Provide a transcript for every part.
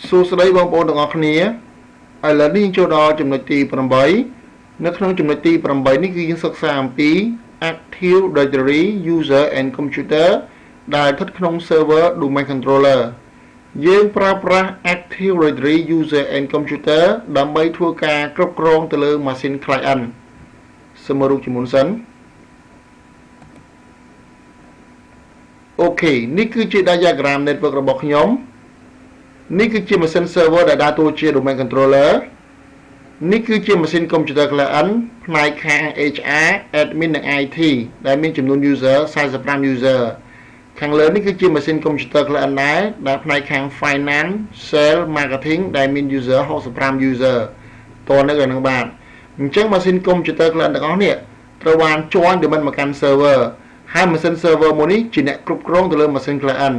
សួស្តីបងប្អូនទាំងអស់គ្នាឥឡូវនេះចូលដល់ចំណុចទី8នៅក្នុងចំណុចទី8នេះគឺយើងសិក្សាអំពី Active Directory User and Computer ដែលស្ថិតក្នុង Server Domain Controller យើងប្រើប្រាស់ Active Directory User and Computer ដើម្បីធ្វើការគ្រប់គ្រងទៅលើម៉ាស៊ីន Client សូមមើលរូបជាមុនសិនអូខេនេះគឺជា diagram network របស់ខ្ញុំនេះគឺជាម៉ាស៊ីន server ដែលដើរតួជា domain controller នេះគឺជាម៉ាស៊ីន computer client ផ្នែកខាង HR admin និង IT ដែលមានចំនួន user 45 user ខាងលើនេះគឺជាម៉ាស៊ីន computer client ដែលផ្នែកខាង finance sale marketing ដែលមាន user 65 user តើនៅខាងនឹងបាទអញ្ចឹងម៉ាស៊ីន computer client ទាំងអស់នេះត្រូវបានជាន់ទៅមិនមកកាន់ server ហើយម៉ាស៊ីន server មួយនេះជាអ្នកគ្រប់គ្រងទៅលើម៉ាស៊ីន client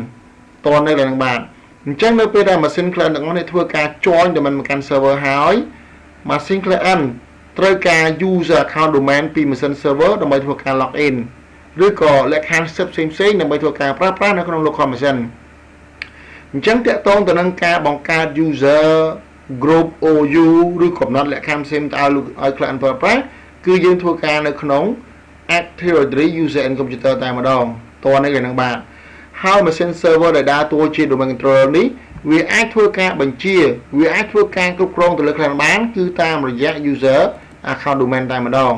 តើនៅខាងនឹងបាទអញ្ចឹងនៅពេលដែលម៉ាស៊ីន client ទាំងអស់នេះធ្វើការ join ទៅមិនកាន់ server ហើយម៉ាស៊ីន client ត្រូវការ user account domain ពីម៉ាស៊ីន server ដើម្បីធ្វើការ log in ឬក៏លក្ខខណ្ឌផ្សេងៗដើម្បីធ្វើការប្រើប្រាស់នៅក្នុង local machine អញ្ចឹងតកតងទៅនឹងការបង្កើត user group OU ឬកំណត់លក្ខខណ្ឌផ្សេងទៅឲ្យ client ប្រើប្រាស់គឺយើងធ្វើការនៅក្នុង Active Directory User and Computer តែម្ដងតើនេះគេនឹងបាទហើយម៉ាស៊ីន server ដែលដើរតួជា domain controller នេះវាអាចធ្វើការបញ្ជាវាអាចធ្វើការគ្រប់គ្រងទៅលើ client បានគឺតាមរយៈ user account domain តែម្ដង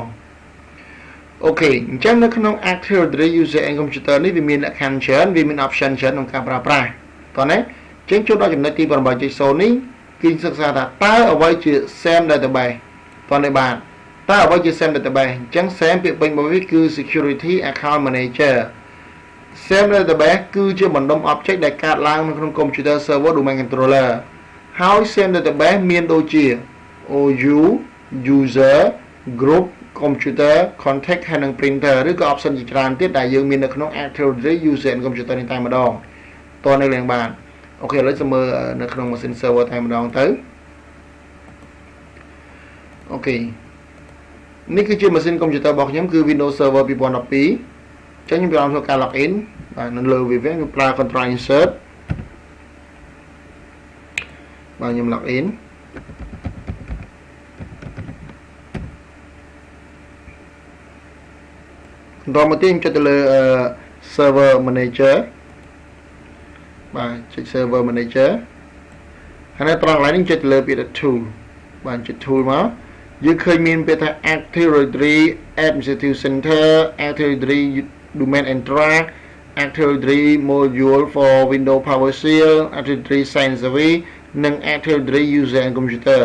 អូខេអញ្ចឹងនៅក្នុង Active Directory User and Computer នេះវាមានលក្ខខណ្ឌច្រើនវាមាន option ច្រើនក្នុងការប្រើប្រាស់តោះណាអញ្ចឹងចូលដល់ចំណុចទី 8.0 នេះគឺសិក្សាថាតើអ្វីជា SAM database តោះនេះបាទតើអ្វីជា SAM database អញ្ចឹង SAM ពាក្យពេញរបស់វាគឺ Security Account Manager SAM database គឺជាបណ្ដុំ object ដែលកើតឡើងនៅក្នុង computer server domain controller ហើយ SAM database មានដូចជា OU user group computer contact ហើយនិង printer ឬក៏ option ជាច្រើនទៀតដែលយើងមាននៅក្នុង Active Directory User and Computer នេះតែម្ដងតើនៅឡើងបានអូខេឥឡូវយើងមើលនៅក្នុង machine server តែម្ដងទៅអូខេនេះគឺជា machine computer របស់ខ្ញុំគឺ Windows Server 2012ចឹងខ្ញុំបានធ្វើការ login បាទនៅលើវាវិញខ្ញុំប្រើ control insert បាទខ្ញុំ login បន្តមកទៀតខ្ញុំចុចទៅលើ server manager បាទចុច server manager ហើយនៅត្រង់កន្លែងនេះចុចទៅលើពាក្យ tool បាទចុច tool មកយើងឃើញមានពាក្យថា Active Directory Administrative Center Active Directory Domain Entra Active Directory Module for Windows PowerShell Active Directory Sign Survey និង Active Directory User and Computer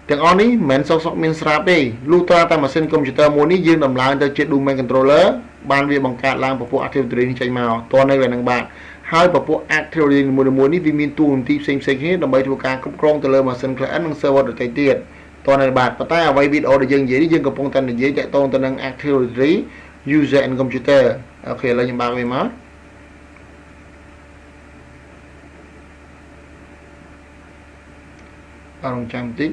ទាំងអស់នេះមិនមែនសុកមានស្រាប់ទេលុះត្រាតែម៉ាស៊ីន computer មួយនេះយើងដំឡើងទៅជា domain controller បានវាបង្កើតឡើងពពួក Active Directory នេះចេញមកតើនៅវានឹងបាទហើយពពួក Active Directory មួយៗនេះវាមានតួនាទីផ្សេងៗគ្នាដើម្បីធ្វើការគ្រប់គ្រងទៅលើម៉ាស៊ីន client និង server ដទៃទៀតតើនៅបាទប៉ុន្តែអ្វីវីដេអូដែលយើងនិយាយនេះយើងកំពុងតែនិយាយតាក់ទងទៅនឹង Active Directory User and Computer អូខេឥឡូវខ្ញុំបើកវាមកអរចាំតិច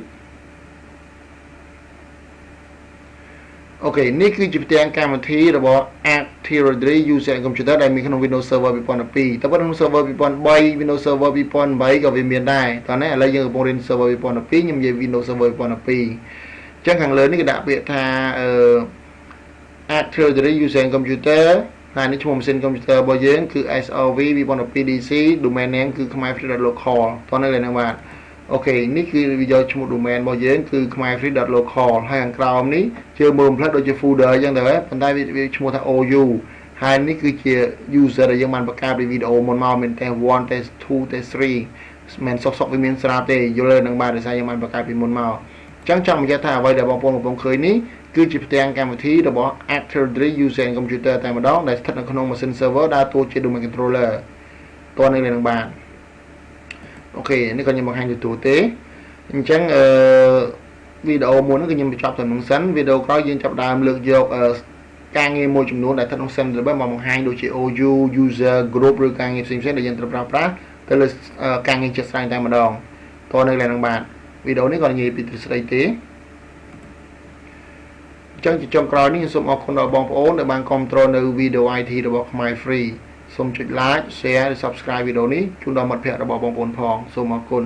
អូខេនេះគឺជាផ្ទាំងកម្មវិធីរបស់ Active Directory User and Computer ដែលមានក្នុង Windows Server 2012តែប៉ុន្តែក្នុង Server 2003 Windows Server 2008ក៏វាមានដែរតោះណាឥឡូវយើងកំពុងរៀន Server 2012ខ្ញុំនិយាយ Windows Server 2012អញ្ចឹងខាងលើនេះគេដាក់ពាក្យថាActive Directory User and Computer ហើយនេះឈ្មោះម៉ាស៊ីន computer របស់យើងគឺ SRV 2012 DC domain name គឺ khmairfree.local តោះនៅលើហ្នឹងបាទអូខេនេះគឺវាយកឈ្មោះ domain របស់យើងគឺ khmairfree.local ហើយខាងក្រោមនេះជើងមើលផ្លែដូចជា folder អញ្ចឹងទៅប៉ុន្តែវាឈ្មោះថា OU ហើយនេះគឺជា user ដែលយើងបានបង្កើតពីវីដេអូមុនមកមាន test 1 test 2 test 3មិនសុកវាមានស្រាប់ទេយល់លើនឹងបាទដោយសារយើងបានបង្កើតពីមុនមកអញ្ចឹងចង់និយាយថាអ្វីដែលបងប្អូនកំពុងឃើញនេះគឺជាផ្ទាំងកម្មវិធីរបស់ Active Directory User and Computer តែម្ដងដែលស្ថិតនៅក្នុង machine server ដើរតួជា domain controller តើនៅលើនឹងបាទអូខេនេះក៏ខ្ញុំបង្ហាញទូទេអញ្ចឹងវីដេអូមុនហ្នឹងគឺខ្ញុំបញ្ចប់តែនឹងសិនវីដេអូក្រោយយើងចាប់ដើមលើកយកការងារមួយចំនួនដែលស្ថិតក្នុង SAM database មកបង្ហាញដូចជា OU user group ឬការងារផ្សេងៗដែលយើងត្រូវប្រើប្រាស់ទៅលើការងារជាក់ស្ដែងតែម្ដងតើនៅលើនឹងបាទវីដេអូនេះក៏និយាយពីទ្រឹស្ដីទេអញ្ចឹងជាចុងក្រោយនេះសូមអរគុណដល់បងប្អូនដែលបានគាំទ្រនៅវីដេអូ IT របស់ Khmer Free សូមចុច like share និង subscribe វីដេអូនេះជូនដល់មិត្តភ័ក្តិរបស់បងប្អូនផងសូមអរគុណ